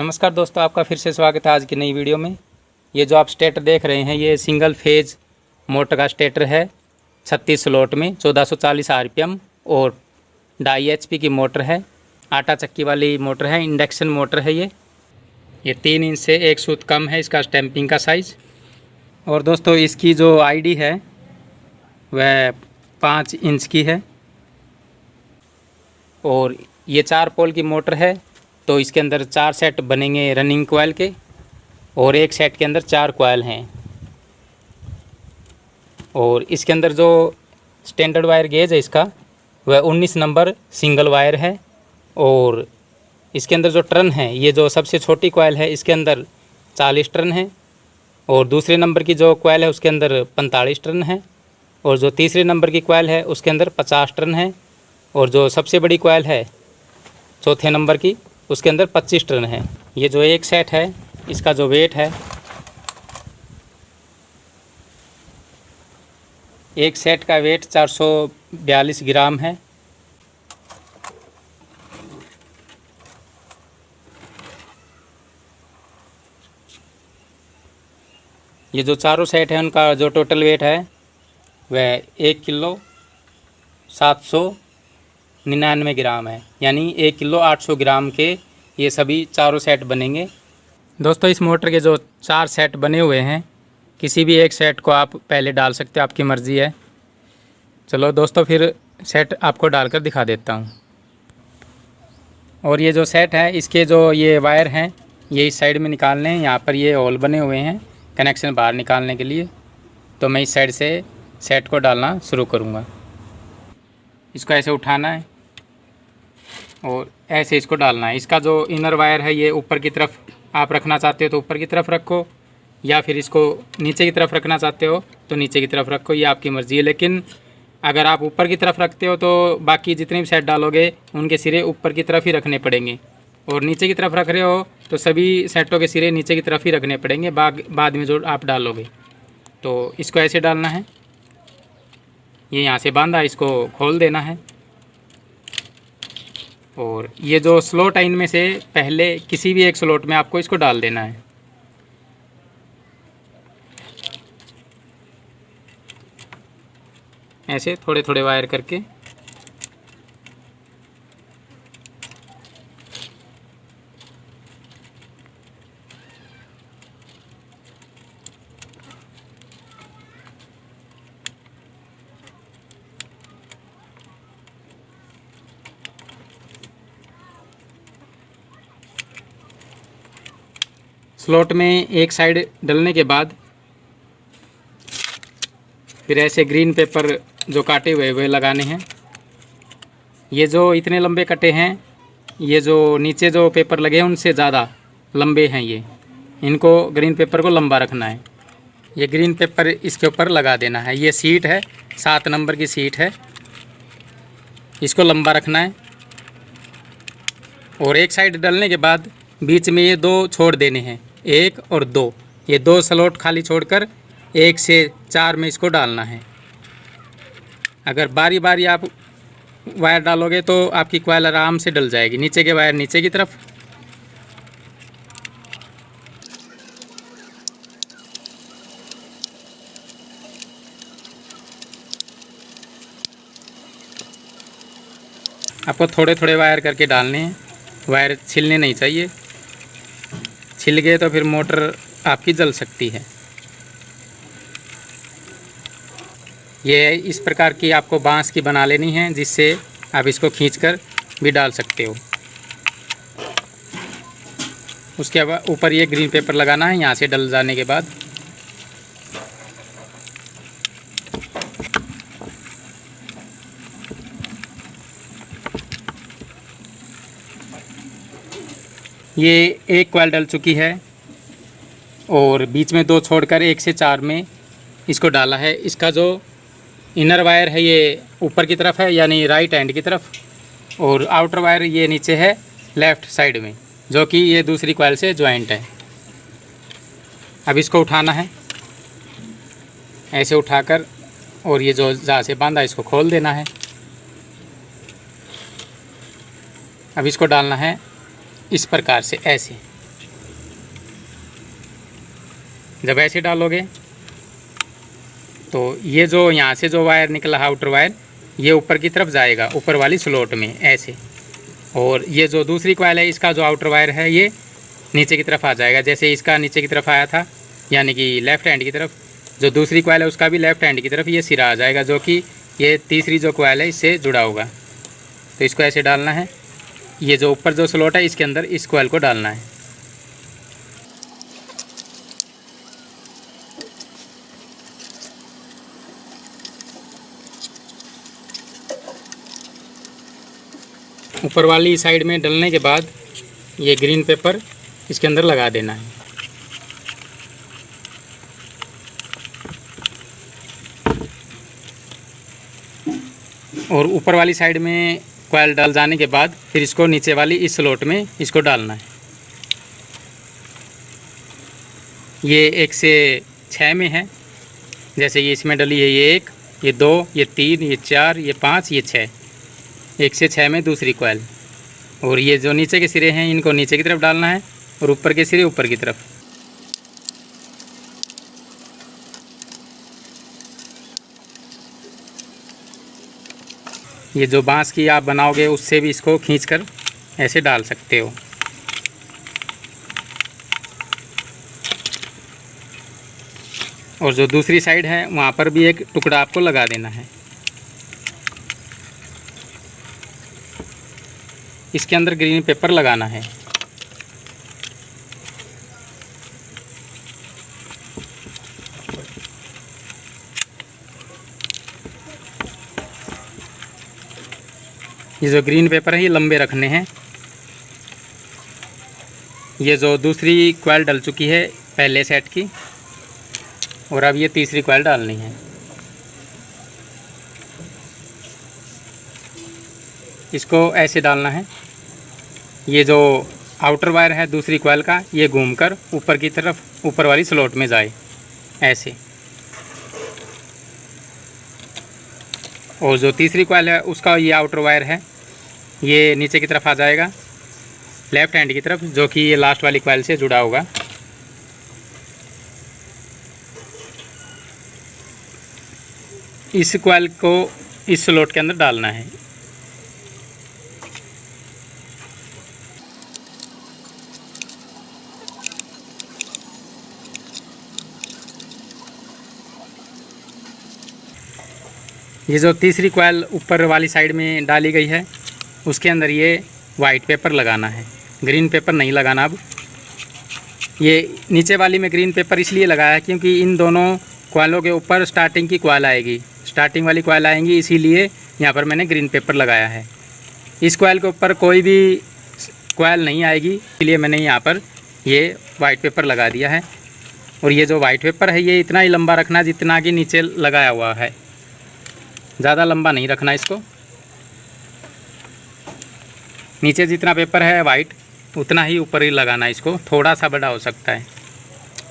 नमस्कार दोस्तों, आपका फिर से स्वागत है आज की नई वीडियो में। ये जो आप स्टेटर देख रहे हैं ये सिंगल फेज मोटर का स्टेटर है। 36 स्लॉट में 1440 आरपीएम और 2.5 HP की मोटर है। आटा चक्की वाली मोटर है, इंडक्शन मोटर है। ये 3 इंच से 1 सूत कम है इसका स्टैंपिंग का साइज़। और दोस्तों इसकी जो आईडी है वह 5 इंच की है और ये 4 पोल की मोटर है। तो इसके अंदर 4 सेट बनेंगे रनिंग कॉइल के और एक सेट के अंदर 4 कॉइल हैं। और इसके अंदर जो स्टैंडर्ड वायर गेज है इसका वह 19 नंबर सिंगल वायर है। और इसके अंदर जो टर्न है, ये जो सबसे छोटी कॉइल है इसके अंदर 40 टर्न है और दूसरे नंबर की जो कॉइल है उसके अंदर 45 टर्न है और जो तीसरे नंबर की कॉइल है उसके अंदर 50 टर्न है और जो सबसे बड़ी कॉइल है चौथे नंबर की उसके अंदर 25 टर्न है। ये जो एक सेट है इसका जो वेट है, एक सेट का वेट 442 ग्राम है। ये जो चारों सेट है उनका जो टोटल वेट है वह 1 किलो 799 ग्राम है, यानी 1 किलो 800 ग्राम के ये सभी चारों सेट बनेंगे। दोस्तों इस मोटर के जो 4 सेट बने हुए हैं, किसी भी एक सेट को आप पहले डाल सकते हो, आपकी मर्ज़ी है। चलो दोस्तों फिर सेट आपको डालकर दिखा देता हूँ। और ये जो सेट है इसके जो ये वायर हैं ये इस साइड में निकालने हैं। यहाँ पर ये होल बने हुए हैं कनेक्शन बाहर निकालने के लिए। तो मैं इस साइड से सेट को डालना शुरू करूँगा। इसको ऐसे उठाना है और ऐसे इसको डालना है। इसका जो इनर वायर है ये ऊपर की तरफ आप रखना चाहते हो तो ऊपर की तरफ रखो, या फिर इसको नीचे की तरफ रखना चाहते हो तो नीचे की तरफ रखो, ये आपकी मर्ज़ी है। लेकिन अगर आप ऊपर की तरफ रखते हो तो बाकी जितने भी सेट डालोगे उनके सिरे ऊपर की तरफ ही रखने पड़ेंगे, और नीचे की तरफ रख रहे हो तो सभी सेटों के सिरे नीचे की तरफ ही रखने पड़ेंगे बाद में जो आप डालोगे। तो इसको ऐसे डालना है, ये यहाँ से बांधा, इसको खोल देना है। और ये जो स्लॉट है इनमें से पहले किसी भी एक स्लॉट में आपको इसको डाल देना है। ऐसे थोड़े थोड़े वायर करके। स्लॉट में एक साइड डलने के बाद फिर ऐसे ग्रीन पेपर जो काटे हुए वे लगाने हैं। ये जो इतने लंबे कटे हैं, ये जो नीचे जो पेपर लगे हैं उनसे ज़्यादा लंबे हैं ये, इनको ग्रीन पेपर को लंबा रखना है। ये ग्रीन पेपर इसके ऊपर लगा देना है। ये सीट है, 7 नंबर की सीट है, इसको लंबा रखना है। और एक साइड डलने के बाद बीच में ये 2 छोड़ देने हैं, 1 और 2। ये 2 स्लॉट खाली छोड़कर 1 से 4 में इसको डालना है। अगर बारी बारी आप वायर डालोगे तो आपकी कॉइल आराम से डल जाएगी। नीचे के वायर नीचे की तरफ, आपको थोड़े थोड़े वायर करके डालने हैं। वायर छिलने नहीं चाहिए, छिल गए तो फिर मोटर आपकी जल सकती है। ये इस प्रकार की आपको बांस की बना लेनी है जिससे आप इसको खींचकर भी डाल सकते हो। उसके बाद ऊपर ये ग्रीन पेपर लगाना है यहाँ से डल जाने के बाद। ये एक कॉइल डल चुकी है और बीच में 2 छोड़कर 1 से 4 में इसको डाला है। इसका जो इनर वायर है ये ऊपर की तरफ है, यानी राइट हैंड की तरफ, और आउटर वायर ये नीचे है लेफ़्ट साइड में, जो कि ये दूसरी कॉइल से ज्वाइंट है। अब इसको उठाना है, ऐसे उठाकर, और ये जो जहाँ से बांधा इसको खोल देना है। अब इसको डालना है इस प्रकार से ऐसे। जब ऐसे डालोगे तो ये जो यहाँ से जो वायर निकला आउटर वायर, ये ऊपर की तरफ जाएगा, ऊपर वाली स्लॉट में ऐसे। और ये जो दूसरी कॉइल है, इसका जो आउटर वायर है ये नीचे की तरफ आ जाएगा, जैसे इसका नीचे की तरफ आया था, यानी कि लेफ़्ट हैंड की तरफ। जो दूसरी कॉइल है उसका भी लेफ़्ट हैंड की तरफ ये सिरा आ जाएगा, जो कि ये तीसरी जो कॉइल है इससे जुड़ा होगा। तो इसको ऐसे डालना है। ये जो ऊपर जो स्लॉट है इसके अंदर इस कॉइल को डालना है। ऊपर वाली साइड में डलने के बाद ये ग्रीन पेपर इसके अंदर लगा देना है। और ऊपर वाली साइड में कॉइल डाल जाने के बाद फिर इसको नीचे वाली इस स्लॉट में इसको डालना है। ये 1 से 6 में है, जैसे ये इसमें डली है, ये 1, ये 2, ये 3, ये 4, ये 5, ये 6। 1 से 6 में दूसरी कॉइल। और ये जो नीचे के सिरे हैं इनको नीचे की तरफ डालना है और ऊपर के सिरे ऊपर की तरफ। ये जो बांस की आप बनाओगे उससे भी इसको खींचकर ऐसे डाल सकते हो। और जो दूसरी साइड है वहाँ पर भी एक टुकड़ा आपको लगा देना है। इसके अंदर ग्रीन पेपर लगाना है। ये जो ग्रीन पेपर है ये लंबे रखने हैं। ये जो दूसरी कॉइल डल चुकी है पहले सेट की, और अब ये तीसरी कॉइल डालनी है। इसको ऐसे डालना है। ये जो आउटर वायर है दूसरी कॉइल का, ये घूमकर ऊपर की तरफ ऊपर वाली स्लॉट में जाए ऐसे। और जो तीसरी कॉइल है उसका ये आउटर वायर है, ये नीचे की तरफ आ जाएगा लेफ़्ट हैंड की तरफ, जो कि ये लास्ट वाली कॉइल से जुड़ा होगा। इस कॉइल को इस स्लॉट के अंदर डालना है। ये जो तीसरी कॉइल ऊपर वाली साइड में डाली गई है उसके अंदर ये वाइट पेपर लगाना है, ग्रीन पेपर नहीं लगाना। अब ये नीचे वाली में ग्रीन पेपर इसलिए लगाया है क्योंकि इन दोनों कॉइलों के ऊपर स्टार्टिंग की कॉइल आएगी, स्टार्टिंग वाली कॉइल आएंगी, इसीलिए यहाँ पर मैंने ग्रीन पेपर लगाया है। इस कॉइल के ऊपर कोई भी कॉइल नहीं आएगी, इसलिए मैंने यहाँ पर ये वाइट पेपर लगा दिया है। और ये जो वाइट पेपर है ये इतना ही लंबा रखना जितना कि नीचे लगाया हुआ है, ज़्यादा लंबा नहीं रखना इसको। नीचे जितना पेपर है वाइट उतना ही ऊपर ही लगाना है इसको, थोड़ा सा बड़ा हो सकता है।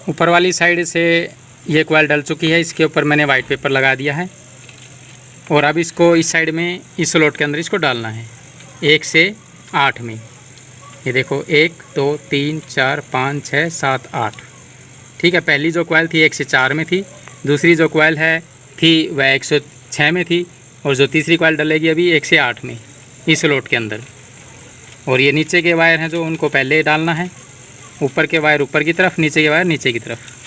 ऊपर वाली साइड से ये कॉइल डल चुकी है, इसके ऊपर मैंने वाइट पेपर लगा दिया है। और अब इसको इस साइड में इस स्लॉट के अंदर इसको डालना है 1 से 8 में। ये देखो 1 2 3 4 5 6 7 8। ठीक है, पहली जो कॉइल थी 1 से 4 में थी, दूसरी जो कॉइल है थी वह 1 से 6 में थी, और जो तीसरी कॉइल डलेगी अभी 1 से 8 में इस स्लॉट के अंदर। और ये नीचे के वायर हैं जो उनको पहले डालना है, ऊपर के वायर ऊपर की तरफ, नीचे के वायर नीचे की तरफ।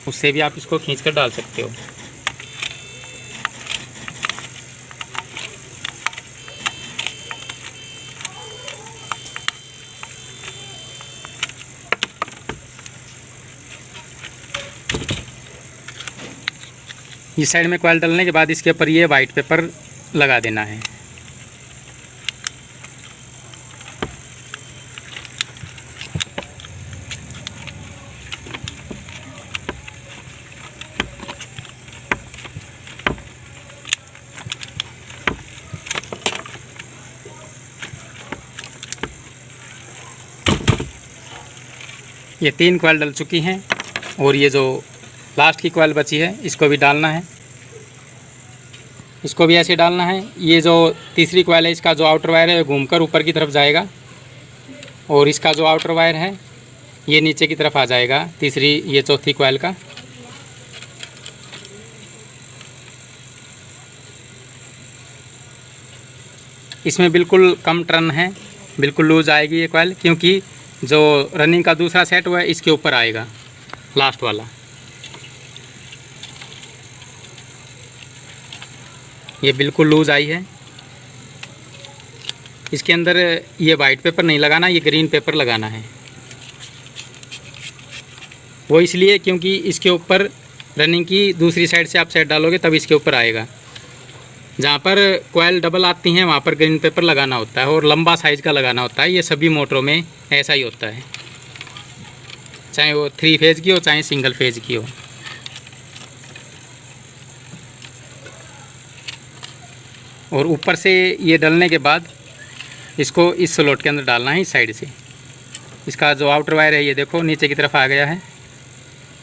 उससे भी आप इसको खींचकर डाल सकते हो। इस साइड में कॉइल डालने के बाद इसके ऊपर ये वाइट पेपर लगा देना है। ये 3 कॉइल डल चुकी हैं, और ये जो लास्ट की कॉइल बची है, इसको भी डालना है। इसको भी ऐसे डालना है। ये जो तीसरी कॉइल है, इसका जो आउटर वायर है वो घूमकर ऊपर की तरफ जाएगा और इसका जो आउटर वायर है ये नीचे की तरफ आ जाएगा, तीसरी ये चौथी कॉइल का। इसमें बिल्कुल कम टर्न है, बिल्कुल लूज आएगी ये कॉइल, क्योंकि जो रनिंग का दूसरा सेट हुआ है इसके ऊपर आएगा, लास्ट वाला। ये बिल्कुल लूज आई है। इसके अंदर ये वाइट पेपर नहीं लगाना, ये ग्रीन पेपर लगाना है। वो इसलिए क्योंकि इसके ऊपर रनिंग की दूसरी साइड से आप सेट डालोगे तब इसके ऊपर आएगा। जहाँ पर कॉइल डबल आती हैं वहाँ पर ग्रीन पेपर लगाना होता है और लंबा साइज़ का लगाना होता है। ये सभी मोटरों में ऐसा ही होता है, चाहे वो 3 फेज़ की हो चाहे सिंगल फेज़ की हो। और ऊपर से ये डलने के बाद इसको इस स्लॉट के अंदर डालना है, इस साइड से। इसका जो आउटर वायर है ये देखो नीचे की तरफ आ गया है,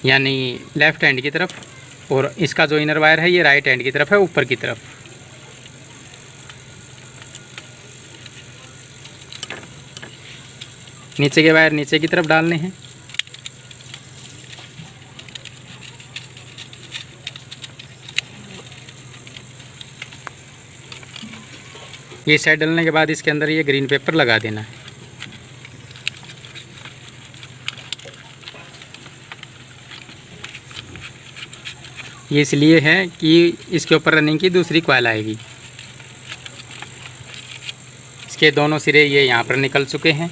यानी लेफ़्ट हैंड की तरफ, और इसका जो इनर वायर है ये राइट हैंड की तरफ है, ऊपर की तरफ। नीचे के वायर नीचे की तरफ डालने हैं। ये साइड डालने के बाद इसके अंदर ये ग्रीन पेपर लगा देना है। ये इसलिए है कि इसके ऊपर रनिंग की दूसरी कॉइल आएगी। इसके दोनों सिरे ये यहाँ पर निकल चुके हैं।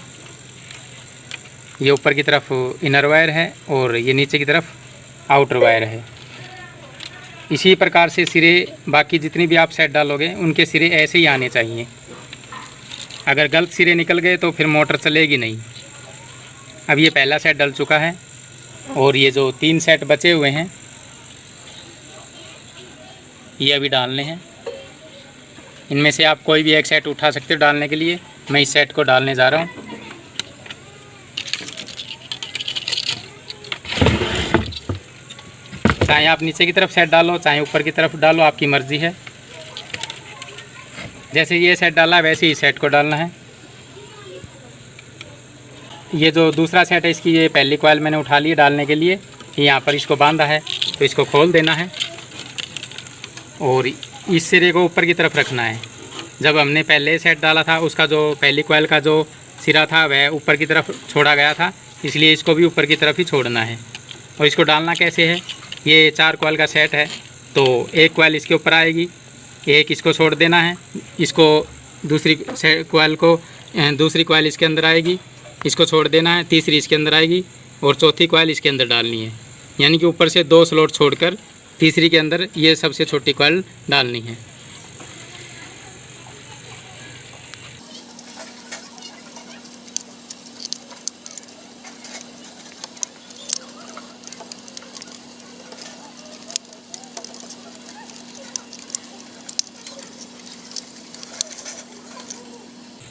ये ऊपर की तरफ इनर वायर है और ये नीचे की तरफ आउटर वायर है। इसी प्रकार से सिरे बाकी जितनी भी आप सेट डालोगे उनके सिरे ऐसे ही आने चाहिए। अगर गलत सिरे निकल गए तो फिर मोटर चलेगी नहीं। अब ये पहला सेट डल चुका है और ये जो 3 सेट बचे हुए हैं ये अभी डालने हैं। इनमें से आप कोई भी एक सेट उठा सकते हो डालने के लिए। मैं इस सेट को डालने जा रहा हूँ। चाहे आप नीचे की तरफ सेट डालो चाहे ऊपर की तरफ डालो, आपकी मर्ज़ी है। जैसे ये सेट डाला वैसे ही सेट को डालना है। ये जो दूसरा सेट है इसकी ये पहली कॉइल मैंने उठा ली डालने के लिए, यहाँ पर इसको बांधा है तो इसको खोल देना है और इस सिरे को ऊपर की तरफ रखना है। जब हमने पहले सेट डाला था उसका जो पहली कॉइल का जो सिरा था वह ऊपर की तरफ छोड़ा गया था, इसलिए इसको भी ऊपर की तरफ ही छोड़ना है। और इसको डालना कैसे है, ये 4 कॉइल का सेट है तो एक कॉइल इसके ऊपर आएगी, एक इसको छोड़ देना है, इसको दूसरी कॉइल इसके अंदर आएगी, इसको छोड़ देना है, तीसरी इसके अंदर आएगी और चौथी कॉइल इसके अंदर डालनी है। यानी कि ऊपर से 2 स्लॉट छोड़कर तीसरी के अंदर ये सबसे छोटी कॉइल डालनी है।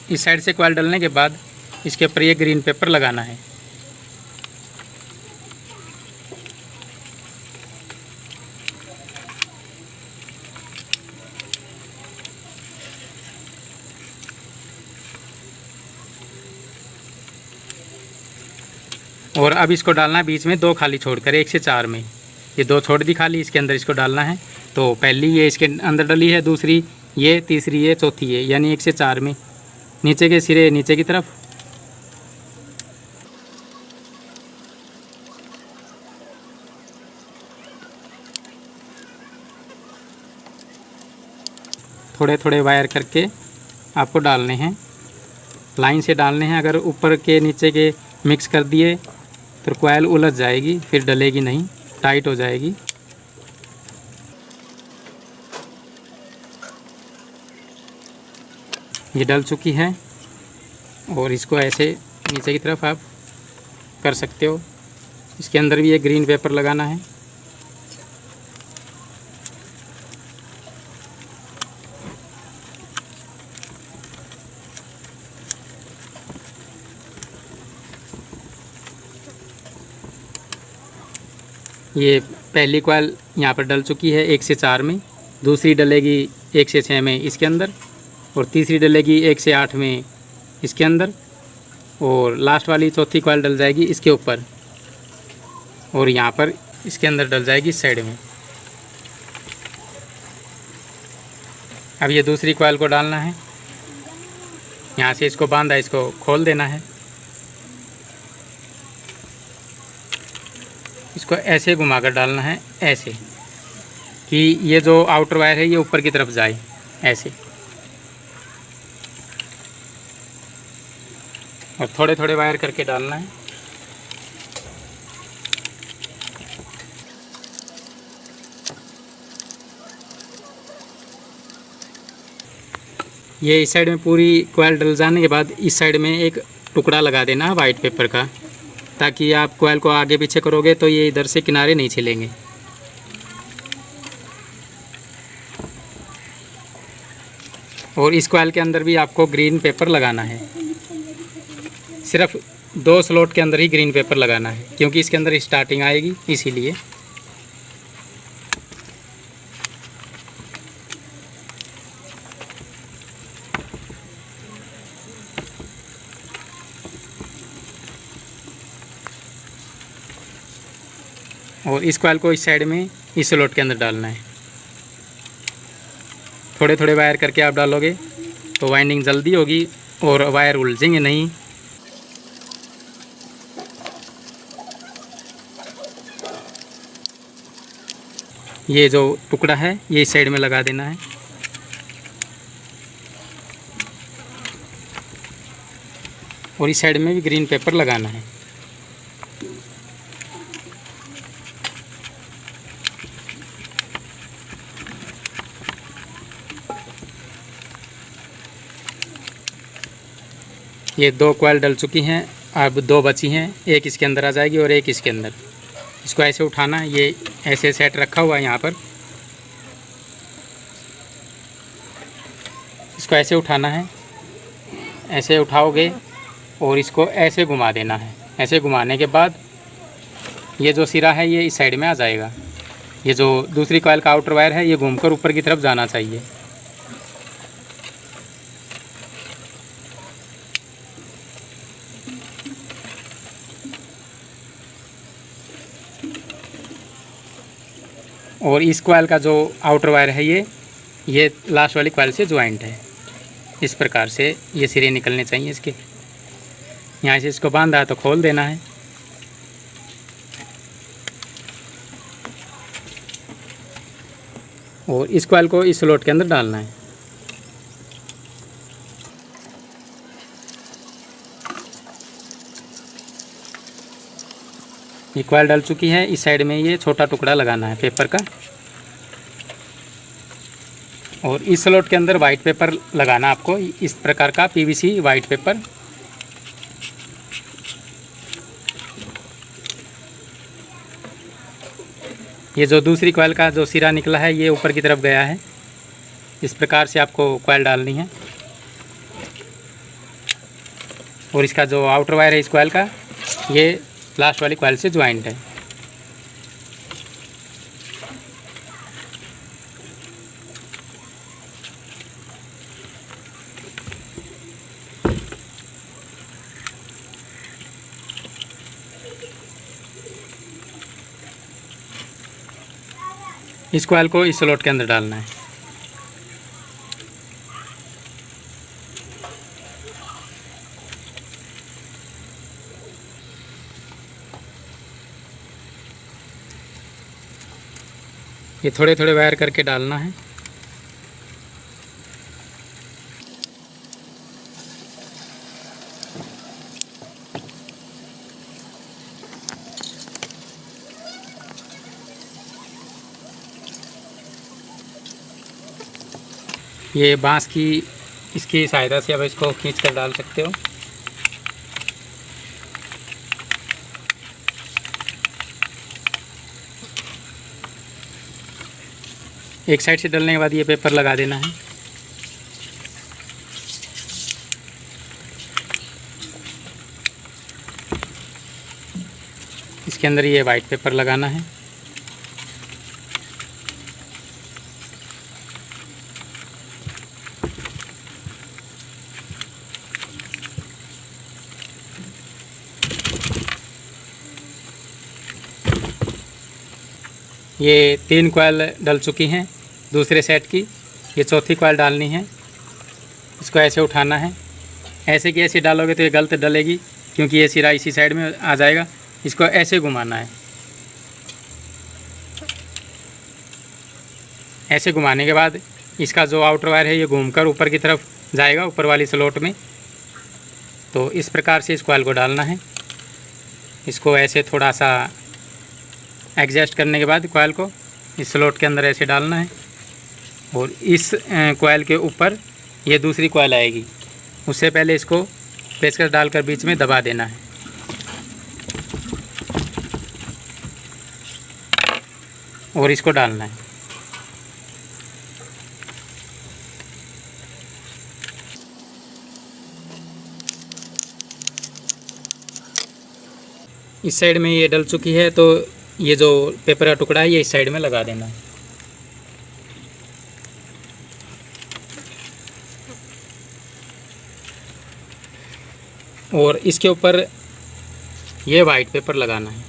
इस साइड से कॉइल डालने के बाद इसके ऊपर ये ग्रीन पेपर लगाना है। और अब इसको डालना है बीच में 2 खाली छोड़कर, 1 से 4 में। ये 2 छोड़ दी खाली, इसके अंदर इसको डालना है। तो पहली ये इसके अंदर डली है, दूसरी ये, तीसरी ये, चौथी ये, यानी 1 से 4 में। नीचे के सिरे नीचे की तरफ, थोड़े थोड़े वायर करके आपको डालने हैं, लाइन से डालने हैं। अगर ऊपर के नीचे के मिक्स कर दिए तो कॉइल उलझ जाएगी, फिर डलेगी नहीं, टाइट हो जाएगी। ये डल चुकी है और इसको ऐसे नीचे की तरफ आप कर सकते हो। इसके अंदर भी एक ग्रीन पेपर लगाना है। ये पहली कॉइल यहाँ पर डल चुकी है 1 से 4 में, दूसरी डलेगी 1 से 6 में इसके अंदर, और तीसरी डलेगी 1 से 8 में इसके अंदर, और लास्ट वाली चौथी कॉइल डल जाएगी इसके ऊपर, और यहाँ पर इसके अंदर डल जाएगी इस साइड में। अब ये दूसरी कॉइल को डालना है, यहाँ से इसको बांधा, इसको खोल देना है, इसको ऐसे घुमाकर डालना है, ऐसे कि ये जो आउटर वायर है ये ऊपर की तरफ जाए, ऐसे। और थोड़े थोड़े वायर करके डालना है। ये इस साइड में पूरी कॉइल डल जाने के बाद इस साइड में एक टुकड़ा लगा देना है वाइट पेपर का, ताकि आप कॉइल को आगे पीछे करोगे तो ये इधर से किनारे नहीं छिलेंगे। और इस कॉइल के अंदर भी आपको ग्रीन पेपर लगाना है, सिर्फ 2 स्लॉट के अंदर ही ग्रीन पेपर लगाना है, क्योंकि इसके अंदर स्टार्टिंग आएगी इसीलिए। और इस कॉइल को इस साइड में इस स्लॉट के अंदर डालना है। थोड़े थोड़े वायर करके आप डालोगे तो वाइंडिंग जल्दी होगी और वायर उलझेंगे नहीं। ये जो टुकड़ा है ये इस साइड में लगा देना है। और इस साइड में भी ग्रीन पेपर लगाना है। ये 2 कॉइल डल चुकी हैं, अब 2 बची हैं, एक इसके अंदर आ जाएगी और एक इसके अंदर। इसको ऐसे उठाना है, ये ऐसे सेट रखा हुआ है यहाँ पर, इसको ऐसे उठाना है, ऐसे उठाओगे और इसको ऐसे घुमा देना है। ऐसे घुमाने के बाद ये जो सिरा है ये इस साइड में आ जाएगा। ये जो दूसरी कॉइल का आउटर वायर है ये घूमकर ऊपर की तरफ जाना चाहिए। और इस कॉइल का जो आउटर वायर है ये लास्ट वाली कॉइल से ज्वाइंट है। इस प्रकार से ये सिरे निकलने चाहिए इसके। यहाँ से इसको बांधा तो खोल देना है। और इस कॉइल को इस स्लॉट के अंदर डालना है। ये कॉइल डल चुकी है, इस साइड में ये छोटा टुकड़ा लगाना है पेपर का। और इस स्लॉट के अंदर वाइट पेपर लगाना आपको, इस प्रकार का पीवीसी वाइट पेपर। ये जो दूसरी कॉइल का जो सिरा निकला है ये ऊपर की तरफ गया है। इस प्रकार से आपको कॉइल डालनी है। और इसका जो आउटर वायर है इस कॉइल का ये लास्ट वाली कॉइल से ज्वाइंट है। इस कॉइल को इस स्लॉट के अंदर डालना है। ये थोड़े थोड़े वायर करके डालना है। ये बांस की इसकी सहायता से अब इसको खींच कर डाल सकते हो। एक साइड से डलने के बाद ये पेपर लगा देना है। इसके अंदर ये वाइट पेपर लगाना है। ये 3 कॉइल डल चुकी हैं दूसरे सेट की। ये चौथी कॉइल डालनी है। इसको ऐसे उठाना है, ऐसे की ऐसे डालोगे तो ये गलत डलेगी, क्योंकि ये सिरा इसी साइड में आ जाएगा। इसको ऐसे घुमाना है। ऐसे घुमाने के बाद इसका जो आउटर वायर है ये घूमकर ऊपर की तरफ जाएगा, ऊपर वाली स्लॉट में। तो इस प्रकार से इस कॉइल को डालना है। इसको ऐसे थोड़ा सा एडजस्ट करने के बाद कॉइल को इस स्लॉट के अंदर ऐसे डालना है, और इस कॉइल के ऊपर ये दूसरी कॉइल आएगी। उससे पहले इसको पेचकस डालकर बीच में दबा देना है। और इसको डालना है। इस साइड में ये डल चुकी है, तो ये जो पेपर का टुकड़ा है ये इस साइड में लगा देना है। और इसके ऊपर ये वाइट पेपर लगाना है।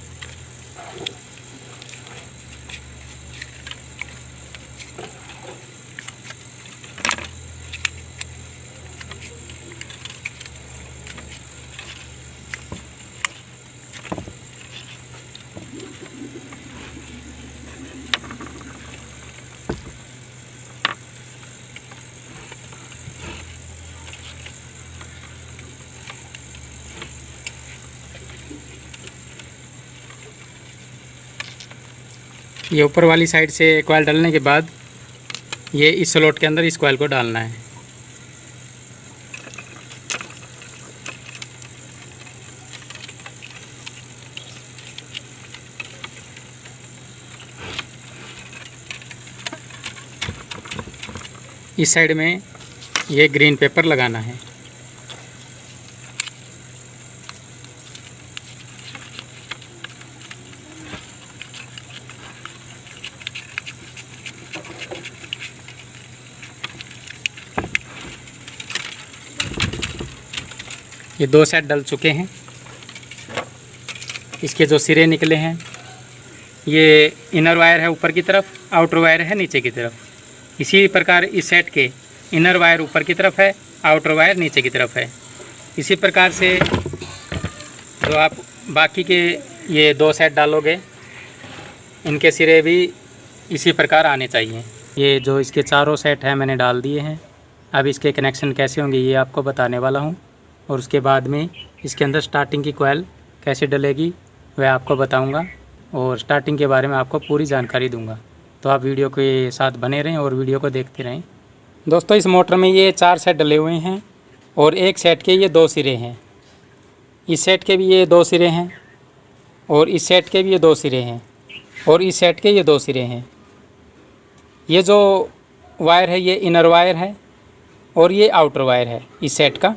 ये ऊपर वाली साइड से कॉइल डालने के बाद ये इस स्लॉट के अंदर इस कॉइल को डालना है। इस साइड में ये ग्रीन पेपर लगाना है। ये 2 सेट डल चुके हैं। इसके जो सिरे निकले हैं, ये इनर वायर है ऊपर की तरफ, आउटर वायर है नीचे की तरफ। इसी प्रकार इस सेट के इनर वायर ऊपर की तरफ है, आउटर वायर नीचे की तरफ है। इसी प्रकार से जो आप बाकी के ये 2 सेट डालोगे, इनके सिरे भी इसी प्रकार आने चाहिए। ये जो इसके चारों सेट हैं मैंने डाल दिए हैं। अब इसके कनेक्शन कैसे होंगे ये आपको बताने वाला हूँ, और उसके बाद में इसके अंदर स्टार्टिंग की कॉइल कैसे डलेगी वह आपको बताऊंगा, और स्टार्टिंग के बारे में आपको पूरी जानकारी दूंगा। तो आप वीडियो के साथ बने रहें और वीडियो को देखते रहें। दोस्तों, इस मोटर में ये 4 सेट डले हुए हैं, और एक सेट के ये 2 सिरे हैं। इस सेट के भी ये 2 सिरे हैं, और इस सेट के भी ये 2 सिरे हैं, और इस सेट के ये 2 सिरे हैं। ये जो वायर है ये इनर वायर है, और ये आउटर वायर है इस सेट का।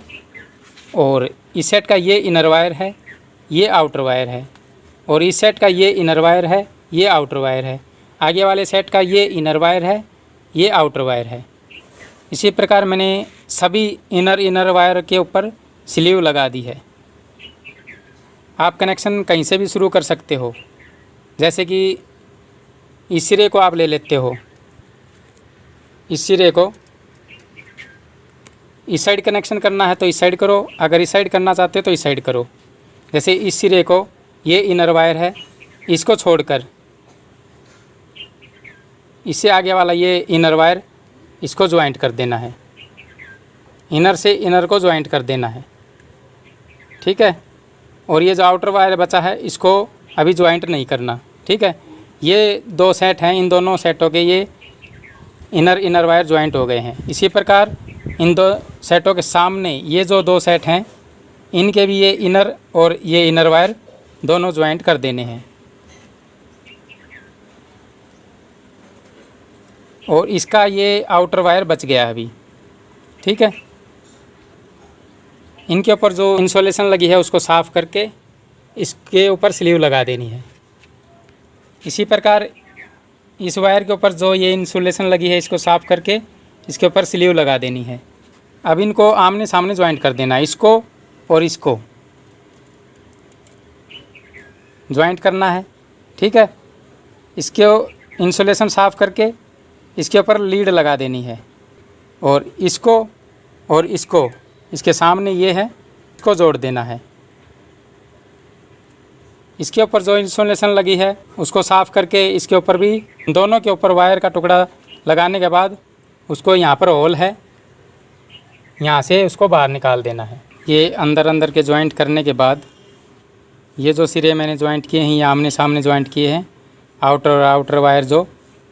और इस सेट का ये इनर वायर है, ये आउटर वायर है, और इस सेट का ये इनर वायर है, ये आउटर वायर है। आगे वाले सेट का ये इनर वायर है, ये आउटर वायर है। इसी प्रकार मैंने सभी इनर वायर के ऊपर स्लीव लगा दी है। आप कनेक्शन कहीं से भी शुरू कर सकते हो, जैसे कि इस सिरे को आप ले लेते हो, इस सिरे को इस साइड कनेक्शन करना है तो इस साइड करो, अगर इस साइड करना चाहते हो तो इस साइड करो। जैसे इस सिरे को, ये इनर वायर है, इसको छोड़कर इससे आगे वाला ये इनर वायर, इसको ज्वाइंट कर देना है। इनर से इनर को ज्वाइंट कर देना है, ठीक है। और ये जो आउटर वायर बचा है इसको अभी ज्वाइंट नहीं करना, ठीक है। ये 2 सेट हैं, इन दोनों सेटों के ये इनर वायर ज्वाइंट हो गए हैं। इसी प्रकार इन 2 सेटों के सामने ये जो 2 सेट हैं, इनके भी ये इनर और ये इनर वायर दोनों ज्वाइंट कर देने हैं। और इसका ये आउटर वायर बच गया अभी, ठीक है। इनके ऊपर जो इंसुलेशन लगी है उसको साफ़ करके इसके ऊपर स्लीव लगा देनी है। इसी प्रकार इस वायर के ऊपर जो ये इंसुलेशन लगी है इसको साफ़ करके इसके ऊपर स्लीव लगा देनी है। अब इनको आमने सामने ज्वाइंट कर देना है, इसको और इसको ज्वाइंट करना है, ठीक है। इसके इंसुलेशन साफ़ करके इसके ऊपर लीड लगा देनी है, और इसको इसके सामने ये है, इसको जोड़ देना है। इसके ऊपर जो इंसुलेशन लगी है उसको साफ़ करके इसके ऊपर भी दोनों के ऊपर वायर का टुकड़ा लगाने के बाद उसको यहाँ पर होल है, यहाँ से उसको बाहर निकाल देना है। ये अंदर के जॉइंट करने के बाद ये जो सिरे मैंने जॉइंट किए हैं ये आमने सामने जॉइंट किए हैं। आउटर वायर जो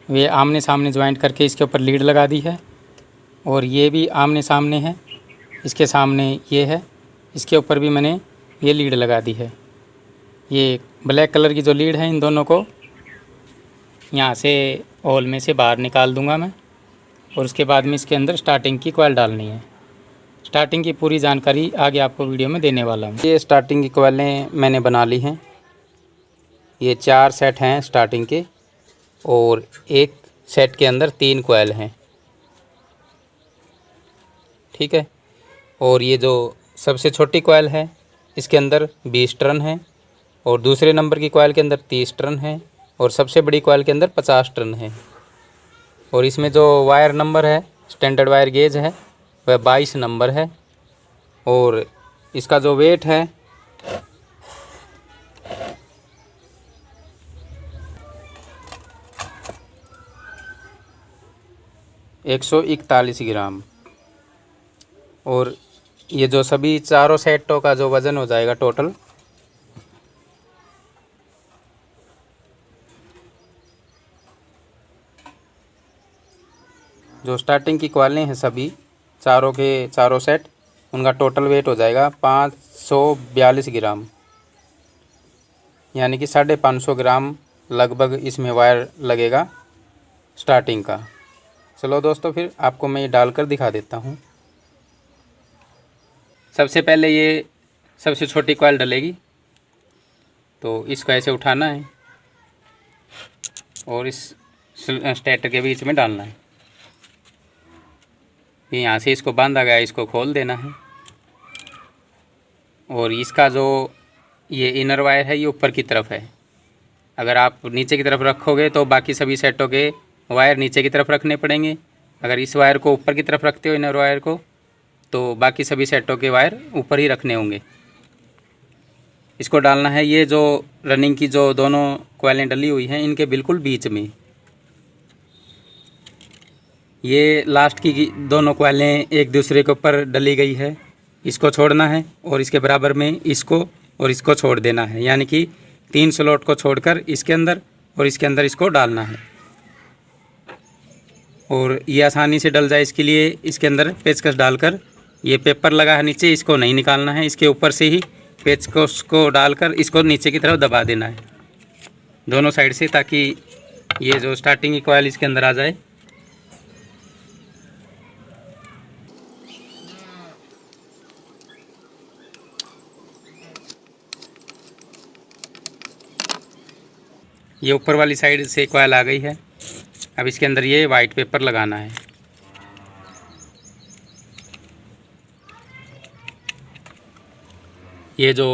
वे आमने सामने जॉइंट करके इसके ऊपर लीड लगा दी है, और ये भी आमने सामने है, इसके सामने ये है, इसके ऊपर भी मैंने ये लीड लगा दी है। ये ब्लैक कलर की जो लीड है इन दोनों को यहाँ से होल में से बाहर निकाल दूंगा मैं, और उसके बाद में इसके अंदर स्टार्टिंग की कॉइल डालनी है। स्टार्टिंग की पूरी जानकारी आगे आपको वीडियो में देने वाला हूँ। ये स्टार्टिंग की कॉइलें मैंने बना ली हैं। ये 4 सेट हैं स्टार्टिंग के, और एक सेट के अंदर 3 कॉइल हैं, ठीक है। और ये जो सबसे छोटी कॉइल है इसके अंदर 20 टर्न है, और दूसरे नंबर की कॉइल के अंदर 30 टर्न है, और सबसे बड़ी कॉइल के अंदर 50 टर्न है। और इसमें जो वायर नंबर है, स्टैंडर्ड वायर गेज है, वह 22 नंबर है। और इसका जो वेट है 141 ग्राम। और ये जो सभी चारों सेटों का जो वज़न हो जाएगा टोटल, जो स्टार्टिंग की कॉइलें हैं सभी चारों के चारों सेट, उनका टोटल वेट हो जाएगा 542 ग्राम, यानी कि 550 ग्राम लगभग इसमें वायर लगेगा स्टार्टिंग का। चलो दोस्तों, फिर आपको मैं ये डालकर दिखा देता हूँ। सबसे पहले ये सबसे छोटी कॉइल डलेगी, तो इसको ऐसे उठाना है और इस स्टार्टर के बीच में डालना है। यहाँ से इसको बांधा गया, इसको खोल देना है। और इसका जो ये इनर वायर है ये ऊपर की तरफ है। अगर आप नीचे की तरफ रखोगे तो बाकी सभी सेटों के वायर नीचे की तरफ रखने पड़ेंगे। अगर इस वायर को ऊपर की तरफ रखते हो, इनर वायर को, तो बाकी सभी सेटों के वायर ऊपर ही रखने होंगे। इसको डालना है ये जो रनिंग की जो दोनों कॉइलें डली हुई हैं इनके बिल्कुल बीच में। ये लास्ट की दोनों कॉइलें एक दूसरे के ऊपर डली गई है, इसको छोड़ना है और इसके बराबर में इसको और इसको छोड़ देना है, यानी कि 3 स्लॉट को छोड़कर इसके अंदर और इसके अंदर इसको डालना है। और ये आसानी से डल जाए इसके लिए इसके अंदर पेचकस डालकर, ये पेपर लगा है नीचे, इसको नहीं निकालना है, इसके ऊपर से ही पेचकस को डालकर इसको नीचे की तरफ दबा देना है दोनों साइड से, ताकि ये जो स्टार्टिंग की कॉइल इसके अंदर आ जाए। ये ऊपर वाली साइड से कॉइल आ गई है। अब इसके अंदर ये वाइट पेपर लगाना है। ये जो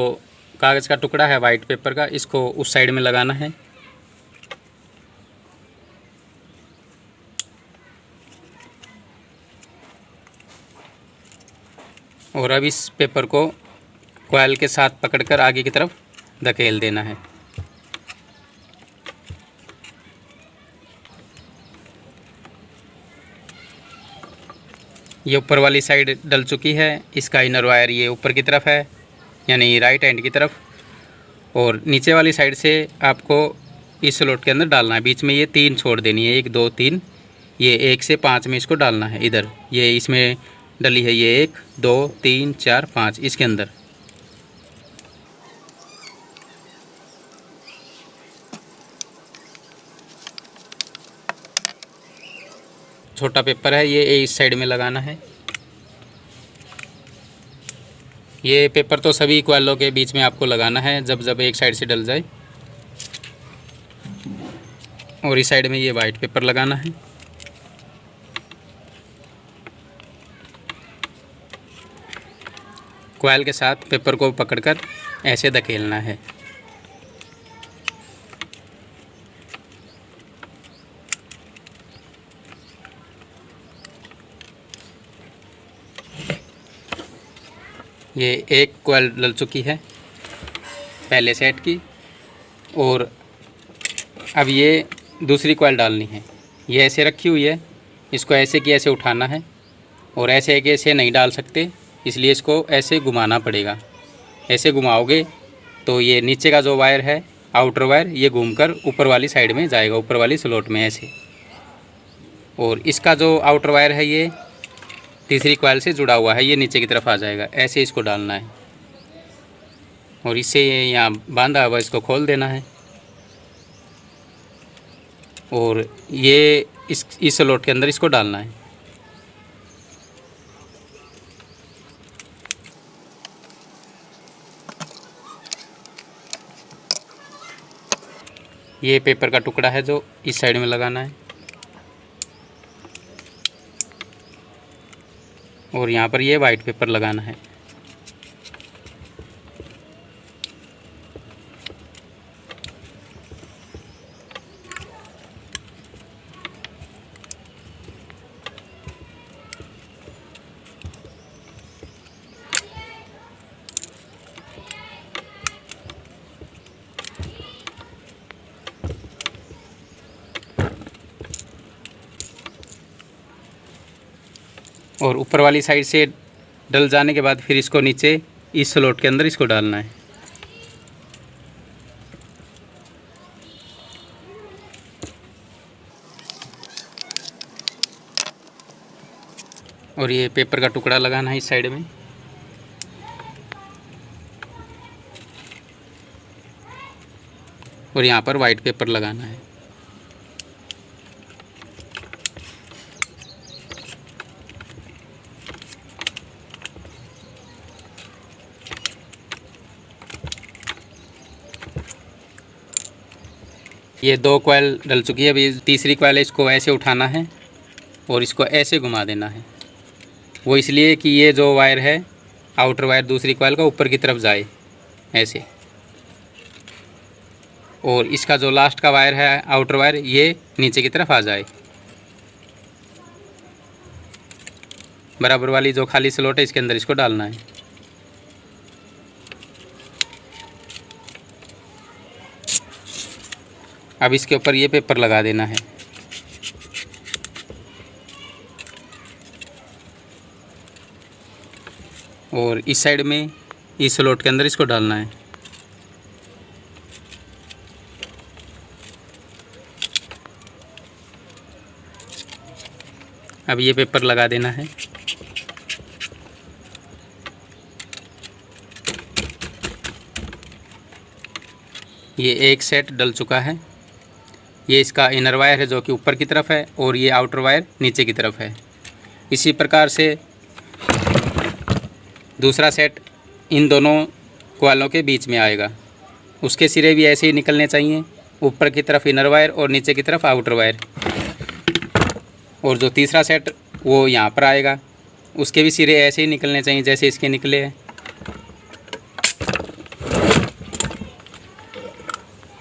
कागज़ का टुकड़ा है वाइट पेपर का, इसको उस साइड में लगाना है। और अब इस पेपर को कॉइल के साथ पकड़कर आगे की तरफ धकेल देना है। ये ऊपर वाली साइड डल चुकी है। इसका इनर वायर ये ऊपर की तरफ है, यानी राइट हैंड की तरफ। और नीचे वाली साइड से आपको इस स्लॉट के अंदर डालना है। बीच में ये 3 छोड़ देनी है, 1 2 3, ये 1 से 5 में इसको डालना है। इधर ये इसमें डली है, ये 1 2 3 4 5 इसके अंदर। छोटा पेपर है ये इस साइड में लगाना है। ये पेपर तो सभी कॉइलों के बीच में आपको लगाना है जब जब एक साइड से डल जाए। और इस साइड में ये वाइट पेपर लगाना है। कॉइल के साथ पेपर को पकड़कर ऐसे धकेलना है। ये एक कॉइल डल चुकी है पहले सेट की, और अब ये दूसरी कॉइल डालनी है। ये ऐसे रखी हुई है, इसको ऐसे की ऐसे उठाना है, और ऐसे कि ऐसे नहीं डाल सकते, इसलिए इसको ऐसे घुमाना पड़ेगा। ऐसे घुमाओगे तो ये नीचे का जो वायर है आउटर वायर, ये घूमकर ऊपर वाली साइड में जाएगा, ऊपर वाली स्लॉट में ऐसे। और इसका जो आउटर वायर है ये तीसरी कॉइल से जुड़ा हुआ है, ये नीचे की तरफ आ जाएगा। ऐसे इसको डालना है, और इससे यहाँ बांधा हुआ इसको खोल देना है, और ये इस स्लॉट के अंदर इसको डालना है। ये पेपर का टुकड़ा है जो इस साइड में लगाना है, और यहाँ पर ये वाइट पेपर लगाना है। और ऊपर वाली साइड से डल जाने के बाद फिर इसको नीचे इस स्लॉट के अंदर इसको डालना है। और ये पेपर का टुकड़ा लगाना है इस साइड में, और यहाँ पर वाइट पेपर लगाना है। ये दो कॉइल डल चुकी है, अभी तीसरी कॉइल है, इसको ऐसे उठाना है और इसको ऐसे घुमा देना है। वो इसलिए कि ये जो वायर है आउटर वायर दूसरी कॉइल का ऊपर की तरफ जाए ऐसे, और इसका जो लास्ट का वायर है आउटर वायर ये नीचे की तरफ आ जाए। बराबर वाली जो खाली स्लॉट है इसके अंदर इसको डालना है। अब इसके ऊपर ये पेपर लगा देना है, और इस साइड में इस स्लॉट के अंदर इसको डालना है। अब ये पेपर लगा देना है। ये एक सेट डल चुका है। ये इसका इनर वायर है जो कि ऊपर की तरफ है, और ये आउटर वायर नीचे की तरफ है। इसी प्रकार से दूसरा सेट इन दोनों कॉइलों के बीच में आएगा। उसके सिरे भी ऐसे ही निकलने चाहिए, ऊपर की तरफ इनर वायर और नीचे की तरफ आउटर वायर। और जो तीसरा सेट वो यहाँ पर आएगा, उसके भी सिरे ऐसे ही निकलने चाहिए जैसे इसके निकले हैं।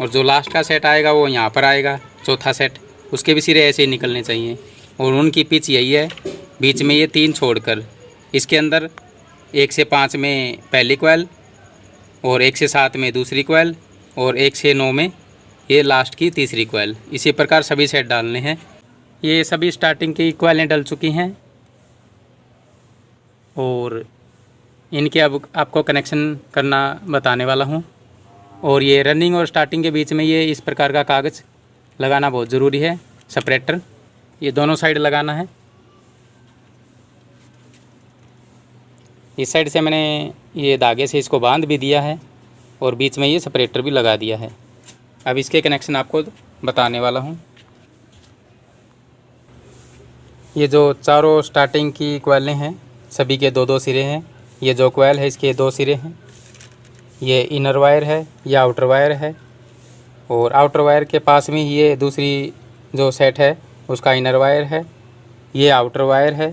और जो लास्ट का सेट आएगा वो यहाँ पर आएगा, चौथा सेट, उसके भी सिरे ऐसे ही निकलने चाहिए। और उनकी पिच यही है, बीच में ये 3 छोड़कर इसके अंदर 1 से 5 में पहली कॉइल, और 1 से 7 में दूसरी कॉइल, और 1 से 9 में ये लास्ट की तीसरी कॉइल। इसी प्रकार सभी सेट डालने हैं। ये सभी स्टार्टिंग की कॉइलें डल चुकी हैं, और इनके अब आपको कनेक्शन करना बताने वाला हूँ। और ये रनिंग और स्टार्टिंग के बीच में ये इस प्रकार का कागज़ लगाना बहुत ज़रूरी है, सेपरेटर। ये दोनों साइड लगाना है। इस साइड से मैंने ये धागे से इसको बांध भी दिया है, और बीच में ये सेपरेटर भी लगा दिया है। अब इसके कनेक्शन आपको बताने वाला हूँ। ये जो चारों स्टार्टिंग की कॉइलें हैं सभी के 2-2 सिरे हैं। ये जो कॉइल है इसके 2 सिरे हैं। ये इनर वायर है, ये आउटर वायर है, और आउटर वायर के पास में ये दूसरी जो सेट है उसका इनर वायर है। ये आउटर वायर है,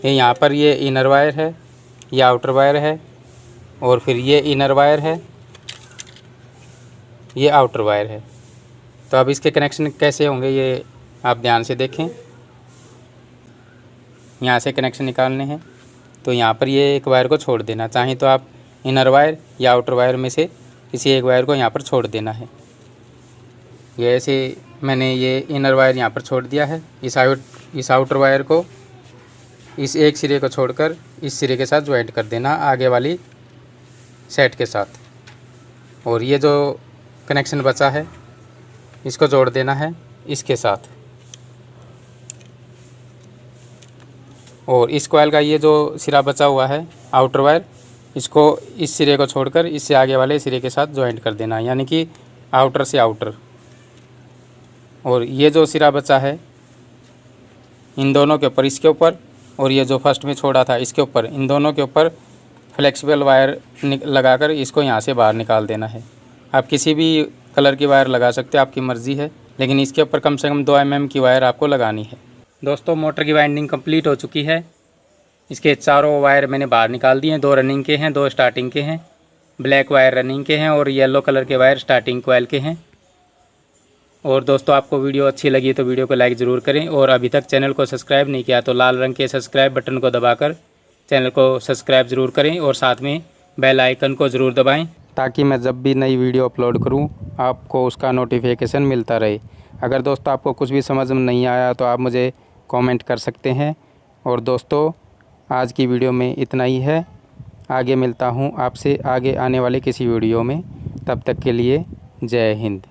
ये यहाँ पर ये इनर वायर है, ये आउटर वायर है, और फिर ये इनर वायर है, ये आउटर वायर है। तो अब इसके कनेक्शन कैसे होंगे ये आप ध्यान से देखें। यहाँ से कनेक्शन निकालने हैं। तो यहाँ पर ये एक वायर को छोड़ देना, चाहे तो आप इनर वायर या आउटर वायर में से किसी एक वायर को यहाँ पर छोड़ देना है। ये ऐसे मैंने ये इनर वायर यहाँ पर छोड़ दिया है। इस आउटर वायर को इस एक सिरे को छोड़कर इस सिरे के साथ ज्वाइंट कर देना आगे वाली सेट के साथ, और ये जो कनेक्शन बचा है इसको जोड़ देना है इसके साथ। और इस कॉइल का ये जो सिरा बचा हुआ है आउटर वायर, इसको इस सिरे को छोड़कर इससे आगे वाले सिरे के साथ ज्वाइंट कर देना, यानी कि आउटर से आउटर। और ये जो सिरा बचा है इन दोनों के ऊपर, इसके ऊपर, और ये जो फर्स्ट में छोड़ा था इसके ऊपर, इन दोनों के ऊपर फ्लेक्सिबल वायर लगाकर इसको यहाँ से बाहर निकाल देना है। आप किसी भी कलर की वायर लगा सकते हो, आपकी मर्ज़ी है, लेकिन इसके ऊपर कम से कम 2 mm की वायर आपको लगानी है। दोस्तों मोटर की वाइंडिंग कंप्लीट हो चुकी है। इसके चारों वायर मैंने बाहर निकाल दिए हैं। 2 रनिंग के हैं, 2 स्टार्टिंग के हैं। ब्लैक वायर रनिंग के हैं और येलो कलर के वायर स्टार्टिंग कॉइल के हैं। और दोस्तों आपको वीडियो अच्छी लगी तो वीडियो को लाइक ज़रूर करें, और अभी तक चैनल को सब्सक्राइब नहीं किया तो लाल रंग के सब्सक्राइब बटन को दबाकर चैनल को सब्सक्राइब ज़रूर करें, और साथ में बेल आइकन को ज़रूर दबाएं, ताकि मैं जब भी नई वीडियो अपलोड करूं आपको उसका नोटिफिकेशन मिलता रहे। अगर दोस्तों आपको कुछ भी समझ में नहीं आया तो आप मुझे कमेंट कर सकते हैं। और दोस्तों आज की वीडियो में इतना ही है। आगे मिलता हूं आपसे आगे आने वाले किसी वीडियो में। तब तक के लिए जय हिंद।